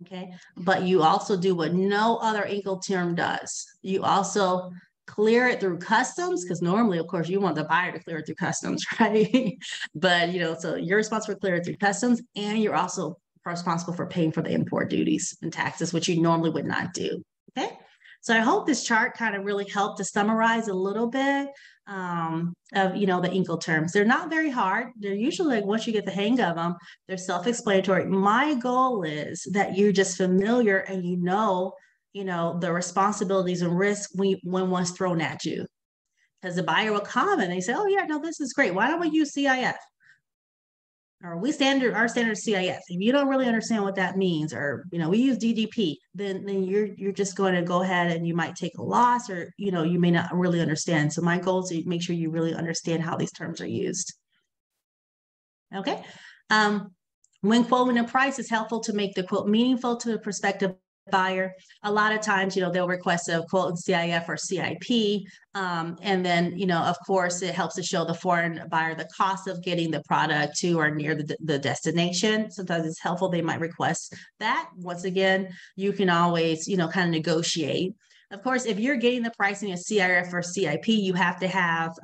okay, but you also do what no other Incoterm does. You also clear it through customs, because normally, of course, you want the buyer to clear it through customs, right? But, so you're responsible for clearing it through customs, and you're also responsible for paying for the import duties and taxes, which you normally would not do, okay? So I hope this chart kind of really helped to summarize a little bit of, the Incoterms. They're not very hard. They're usually like, once you get the hang of them, they're self-explanatory. My goal is that you're just familiar and the responsibilities and risks when one's thrown at you. Because the buyer will come and they say, oh yeah, no, this is great. Why don't we use CIF? Or our standard CIF. If you don't really understand what that means, or we use DDP, then you're just going to go ahead and you might take a loss, or you may not really understand. So my goal is to make sure you really understand how these terms are used. Okay. When quoting a price, it's helpful to make the quote meaningful to the prospective buyer. A lot of times, they'll request a quote in CIF or CIP. And then, of course, it helps to show the foreign buyer the cost of getting the product to or near the destination. Sometimes it's helpful. They might request that. Once again, you can always, kind of negotiate. Of course, if you're getting the pricing of CIF or CIP, you have to have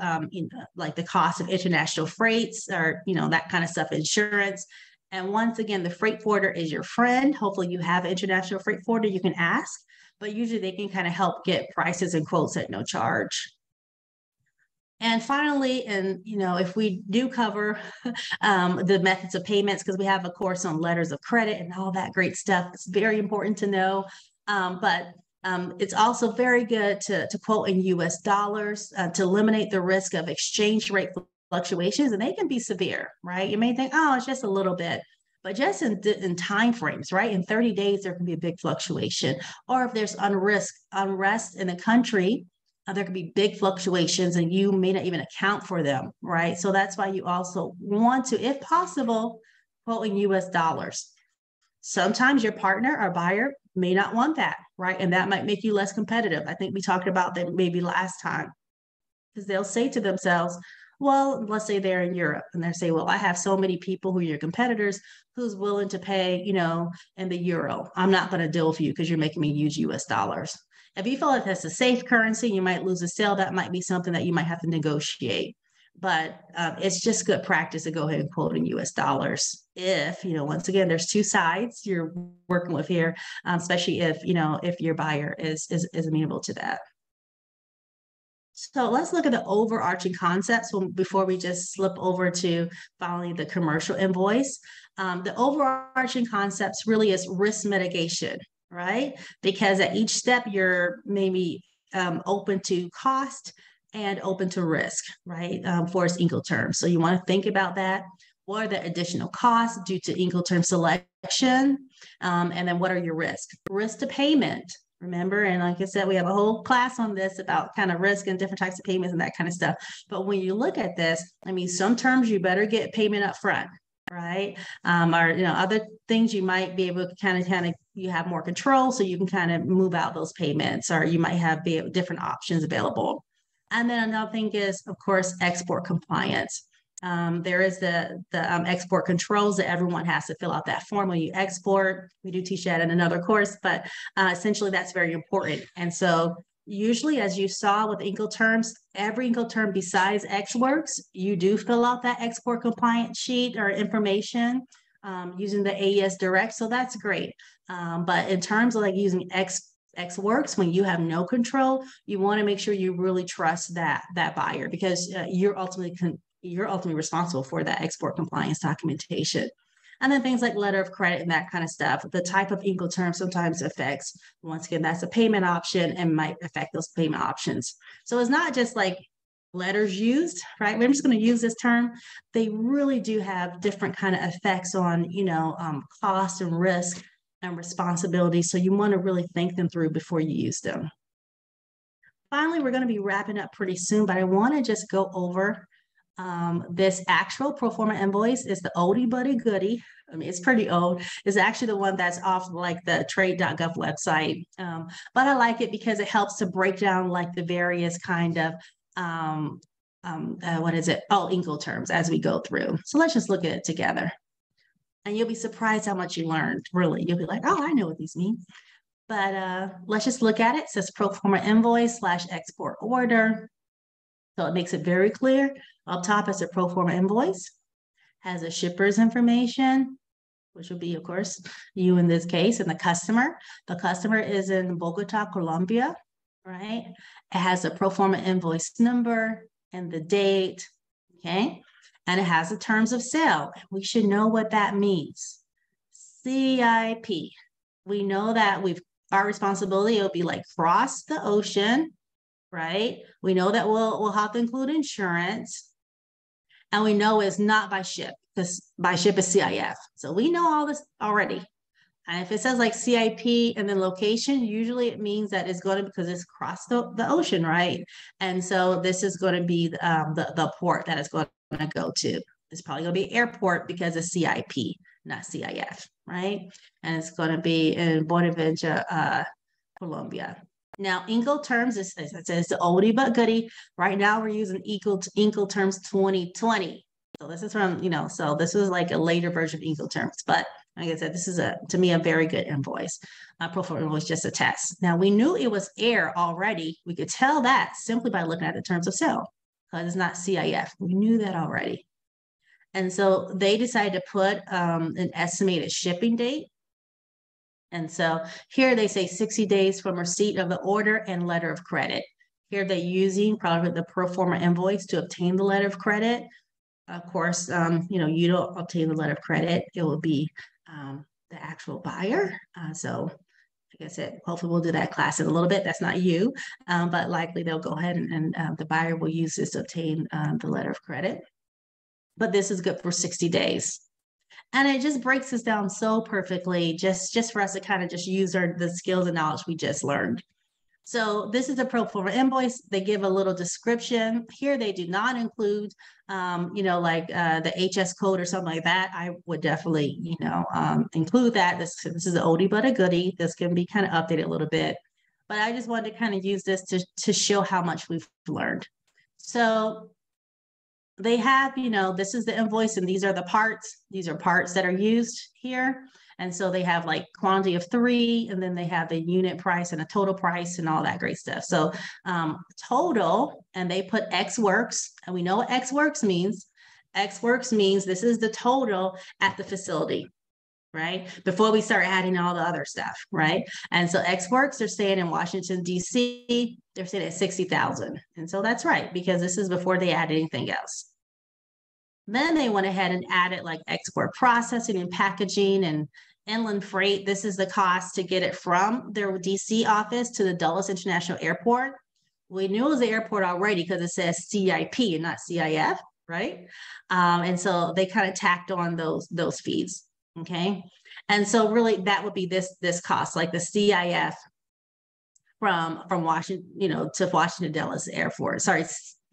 like the cost of international freights or, that kind of stuff, insurance. And once again, the freight forwarder is your friend. Hopefully you have an international freight forwarder you can ask, but usually they can kind of help get prices and quotes at no charge. And finally, if we do cover the methods of payments, because we have a course on letters of credit and all that great stuff, it's very important to know. But it's also very good to quote in US dollars to eliminate the risk of exchange rate fluctuations, and they can be severe, right? You may think, oh, it's just a little bit, but just in time frames, right? In 30 days, there can be a big fluctuation. Or if there's unrest in the country, there can be big fluctuations and you may not even account for them, right? So that's why you also want to, if possible, quote in US dollars. Sometimes your partner or buyer may not want that, right? And that might make you less competitive. I think we talked about that maybe last time, because they'll say to themselves, well, let's say they're in Europe and they're saying, well, I have so many people who are your competitors who's willing to pay, in the euro. I'm not going to deal with you because you're making me use US dollars. If you feel like that's a safe currency, you might lose a sale. That might be something that you might have to negotiate. But it's just good practice to go ahead and quote in US dollars. If, once again, there's two sides you're working with here, especially if your buyer is amenable to that. So let's look at the overarching concepts before we just slip over to finally the commercial invoice. The overarching concepts really is risk mitigation, right? Because at each step, you're maybe open to cost and open to risk, right? For its Incoterms. So you want to think about that. What are the additional costs due to Incoterm selection? And then what are your risks? Risk to payment, remember? And like I said, we have a whole class on this about kind of risk and different types of payments and that kind of stuff. But when you look at this, some terms you better get payment up front, right? Or, other things you might be able to kind of, you have more control so you can kind of move out those payments, or you might have different options available. And then another thing is, of course, export compliance. There is the export controls that everyone has to fill out that form when you export. We do teach that in another course, but essentially that's very important. And so usually, as you saw with Incoterms, every Incoterm besides XWorks, you do fill out that export compliance sheet or information using the AES Direct. So that's great. But in terms of like using XWorks, when you have no control, you want to make sure you really trust that buyer, because you're ultimately responsible for that export compliance documentation. And then things like letter of credit and that kind of stuff. The type of Incoterm sometimes affects, once again, that's a payment option and might affect those payment options. So it's not just like letters used, right? We're just going to use this term. They really do have different kind of effects on, cost and risk and responsibility. So you want to really think them through before you use them. Finally, we're going to be wrapping up pretty soon, but I want to just go over this actual pro forma invoice. Is the oldie but a goodie. It's pretty old. It's actually the one that's off like the trade.gov website. But I like it because it helps to break down like the various kind of Incoterms as we go through. So let's just look at it together. And you'll be surprised how much you learned, really. You'll be like, oh, I know what these mean. But let's just look at it. It says pro forma invoice / export order. So it makes it very clear. Up top is a pro forma invoice, has a shipper's information, which will be, of course, you in this case, and the customer. The customer is in Bogota, Colombia, right? It has a pro forma invoice number and the date, okay? And it has the terms of sale. We should know what that means. CIP. We know that our responsibility will be like cross the ocean, right? We know that we'll have to include insurance. And we know it's not by ship, because by ship is CIF. So we know all this already. And if it says like CIP and then location, usually it means that it's going to, because it's across the ocean, right? And so this is going to be the port that it's going to go to. It's probably going to be airport because of CIP, not CIF, right? And it's going to be in Buenaventura, Colombia. Now, Incoterms is, as I said, it's the oldie but goodie. Right now, we're using Incoterms 2020. So this is from, so this was like a later version of Incoterms. But like I said, this is to me, a very good invoice. Pro forma invoice, just a test. Now, we knew it was air already. We could tell that simply by looking at the terms of sale, because it's not CIF. We knew that already. And so they decided to put an estimated shipping date. And so here they say 60 days from receipt of the order and letter of credit. Here they're using probably the pro forma invoice to obtain the letter of credit. Of course, you don't obtain the letter of credit. It will be the actual buyer. So like I said, hopefully we'll do that class in a little bit. That's not you, but likely they'll go ahead and the buyer will use this to obtain the letter of credit. But this is good for 60 days. And it just breaks us down so perfectly, just for us to kind of just use the skills and knowledge we just learned. So this is a pro forma invoice. They give a little description. Here they do not include, the HS code or something like that. I would definitely, include that. This is an oldie but a goodie. This can be kind of updated a little bit. But I just wanted to kind of use this to show how much we've learned. So they have, this is the invoice and these are the parts. These are parts that are used here. And so they have like quantity of 3, and then they have the unit price and a total price and all that great stuff. So total, and they put X works, and we know what X works means. X works means this is the total at the facility, right? Before we start adding all the other stuff, right? And so X works, they're staying in Washington, D.C., they're staying at 60,000. And so that's right, because this is before they add anything else. Then they went ahead and added like export processing and packaging and inland freight. This is the cost to get it from their DC office to the Dulles International Airport. We knew it was the airport already because it says CIP and not CIF, right? And so they kind of tacked on those fees, okay? And so really that would be this cost, like the CIF from Washington, to Washington Dulles Airport. Sorry,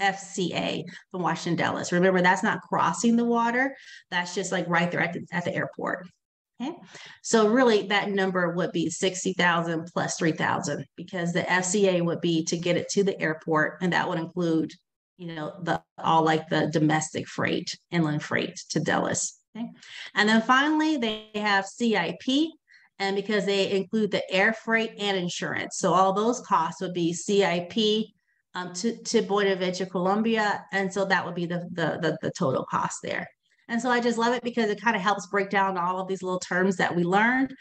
FCA from Washington Dulles. Remember, that's not crossing the water. That's just like right there at the airport. Okay, so really that number would be 60,000 plus 3,000 because the FCA would be to get it to the airport, and that would include, all like the domestic freight, inland freight to Dulles. Okay, and then finally they have CIP. And because they include the air freight and insurance. So all those costs would be CIP to Buenaventura, Colombia. And so that would be the total cost there. And so I just love it because it kind of helps break down all of these little terms that we learned.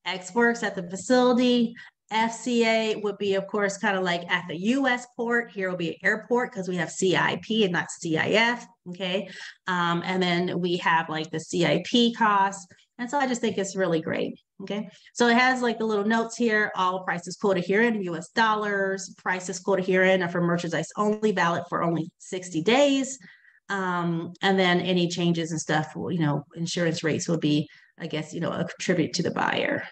X works at the facility. FCA would be, of course, kind of like at the U.S. port. Here will be an airport because we have CIP and not CIF. Okay. And then we have like the CIP costs. And so I just think it's really great. Okay. So it has like the little notes here. All prices quoted herein in US dollars. Prices quoted herein are for merchandise only, valid for only 60 days. And then any changes and stuff, insurance rates will be, I guess, a tribute to the buyer.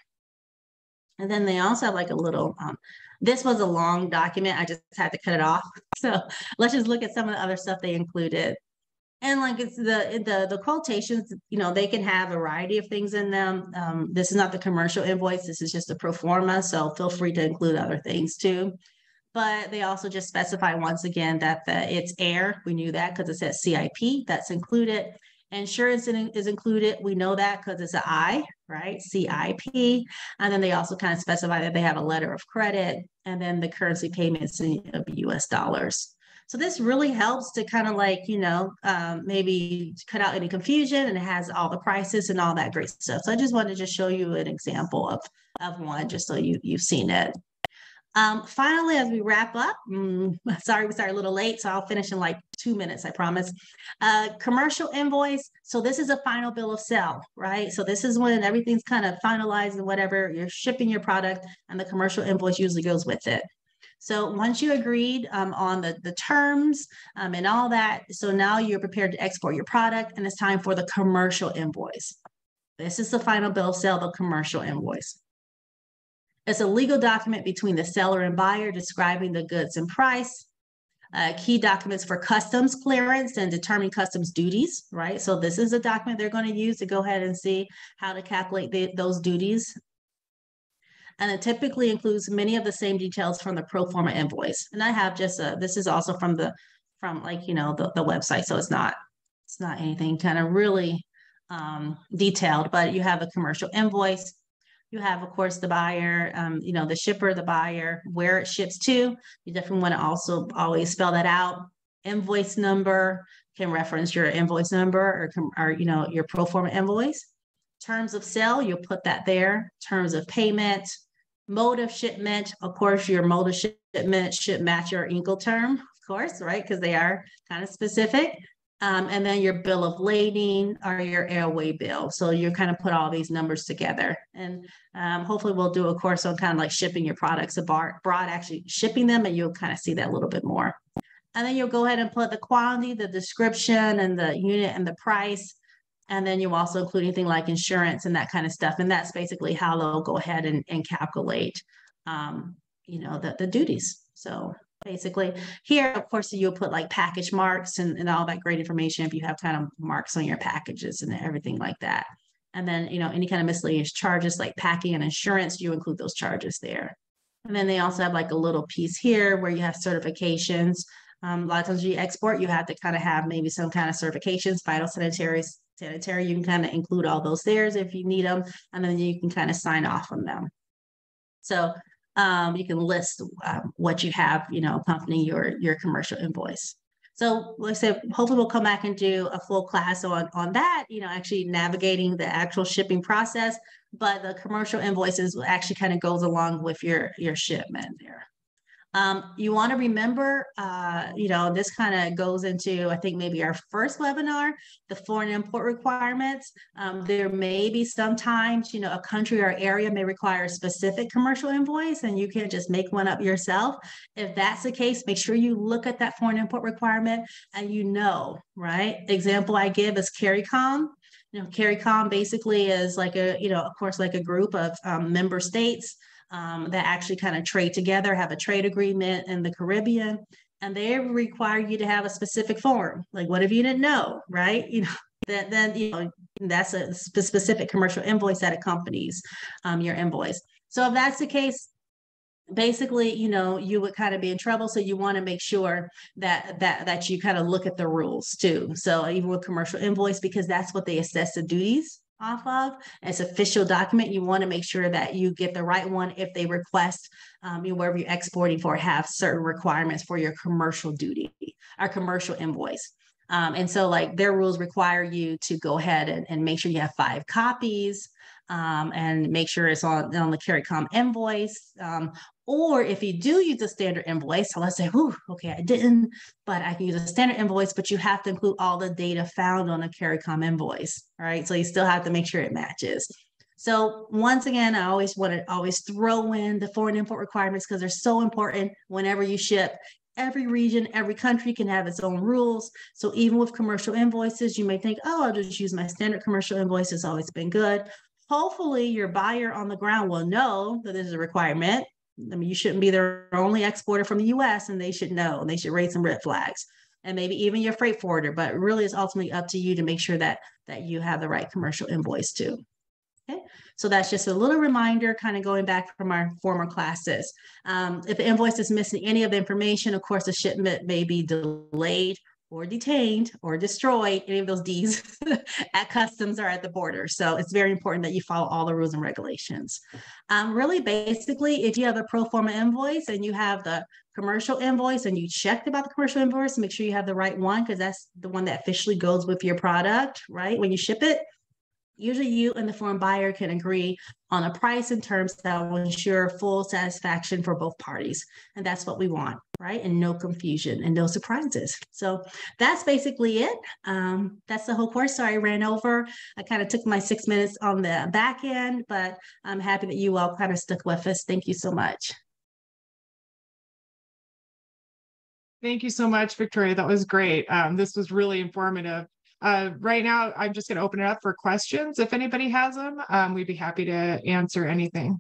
And then they also have like a little, this was a long document. I just had to cut it off. So let's just look at some of the other stuff they included. And like it's the quotations, they can have a variety of things in them. This is not the commercial invoice. This is just a pro forma. So feel free to include other things too. But they also just specify once again that it's air. We knew that because it says CIP. That's included. Insurance is included. We know that because it's an I, right? CIP. And then they also kind of specify that they have a letter of credit and then the currency payments of US dollars. So this really helps to kind of like, maybe cut out any confusion, and it has all the prices and all that great stuff. So I just wanted to just show you an example of one, just so you've seen it. Finally, as we wrap up, sorry, we started a little late, so I'll finish in like 2 minutes, I promise. Commercial invoice. So this is a final bill of sale, right? So this is when everything's kind of finalized and whatever, you're shipping your product, and the commercial invoice usually goes with it. So once you agreed on the terms and all that, so now you're prepared to export your product, and it's time for the commercial invoice. This is the final bill of sale, the commercial invoice. It's a legal document between the seller and buyer describing the goods and price. key documents for customs clearance and determining customs duties, right? So this is a document they're going to use to go ahead and see how to calculate those duties. And it typically includes many of the same details from the pro forma invoice. And I have just this is also from the website, so it's not anything kind of really detailed, but you have a commercial invoice. You have, of course, the buyer, the shipper, the buyer, where it ships to. You definitely want to also always spell that out. Invoice number can reference your invoice number or your pro forma invoice. Terms of sale, you'll put that there. Terms of payment, mode of shipment. Of course, your mode of shipment should match your Incoterm, of course, right? Because they are kind of specific. And then your bill of lading or your airway bill. So you kind of put all these numbers together. And hopefully we'll do a course on kind of like shipping your products abroad, actually shipping them, and you'll kind of see that a little bit more. And then you'll go ahead and put the quantity, the description, and the unit and the price. And then you also include anything like insurance and that kind of stuff. And that's basically how they'll go ahead and calculate, the duties. So basically here, of course, you'll put like package marks and all that great information if you have kind of marks on your packages and everything like that. And then, any kind of miscellaneous charges like packing and insurance, you include those charges there. And then they also have like a little piece here where you have certifications. A lot of times you export, you have to kind of have maybe some kind of certifications, phytosanitary, sanitary, you can kind of include all those there if you need them, and then you can kind of sign off on them. So you can list what you have, accompanying your commercial invoice. So like I said, hopefully we'll come back and do a full class on that, actually navigating the actual shipping process, but the commercial invoices actually kind of goes along with your shipment there. You want to remember, this kind of goes into, I think, maybe our first webinar, the foreign import requirements. There may be sometimes, a country or area may require a specific commercial invoice, and you can't just make one up yourself. If that's the case, make sure you look at that foreign import requirement and right? The example I give is CARICOM. CARICOM basically is like of course, like a group of member states that actually kind of trade together, have a trade agreement in the Caribbean, and they require you to have a specific form. Like, what if you didn't know, right? Then that's a specific commercial invoice that accompanies your invoice. So if that's the case, basically, you would kind of be in trouble. So you want to make sure that you kind of look at the rules too. So even with commercial invoice, because that's what they assess the duties off of. As official document, you want to make sure that you get the right one if they request wherever you're exporting for have certain requirements for your commercial duty or commercial invoice. And so like their rules require you to go ahead and make sure you have 5 copies and make sure it's on the CARICOM invoice. Or if you do use a standard invoice, so let's say, okay, I didn't, but I can use a standard invoice, but you have to include all the data found on a CARICOM invoice, all right? So you still have to make sure it matches. So once again, I always want to throw in the foreign import requirements because they're so important whenever you ship. Every region, every country can have its own rules. So even with commercial invoices, you may think, I'll just use my standard commercial invoice. It's always been good. Hopefully your buyer on the ground will know that this is a requirement. I mean, you shouldn't be their only exporter from the US, and they should know, and they should raise some red flags, and maybe even your freight forwarder, but really it's ultimately up to you to make sure that you have the right commercial invoice too. Okay, so that's just a little reminder, kind of going back from our former classes. If the invoice is missing any of the information, of course, the shipment may be delayed or detained or destroyed, any of those Ds at customs or at the border. So it's very important that you follow all the rules and regulations. Really, basically, if you have a pro forma invoice and you have the commercial invoice and you checked about the commercial invoice, make sure you have the right one because that's the one that officially goes with your product, right? When you ship it, usually you and the foreign buyer can agree on a price and terms that will ensure full satisfaction for both parties. And that's what we want, right? And no confusion and no surprises. So that's basically it. That's the whole course. Sorry, I ran over. I kind of took my 6 minutes on the back end, but I'm happy that you all kind of stuck with us. Thank you so much. Thank you so much, Victoria. That was great. This was really informative. Right now, I'm just going to open it up for questions. If anybody has them, we'd be happy to answer anything.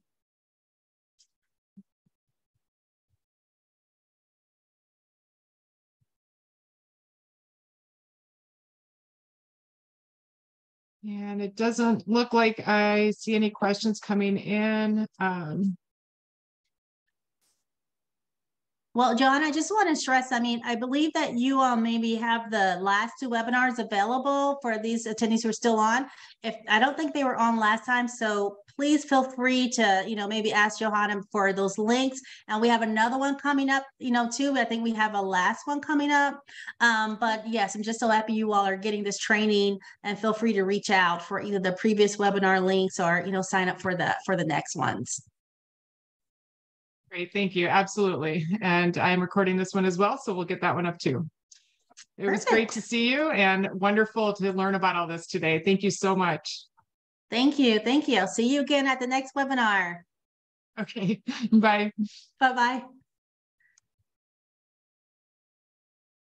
And it doesn't look like I see any questions coming in. Well, John, I just want to stress, I mean, I believe that you all maybe have the last two webinars available for these attendees who are still on. If I don't think they were on last time, so please feel free to, maybe ask Johanna for those links. And we have another one coming up, too. I think we have a last one coming up. But yes, I'm just so happy you all are getting this training, and feel free to reach out for either the previous webinar links or, sign up for the next ones. Great, thank you. Absolutely. And I'm recording this one as well, so we'll get that one up too. It was great to see you and wonderful to learn about all this today. Thank you so much. Thank you. Thank you. I'll see you again at the next webinar. Okay, bye. Bye-bye.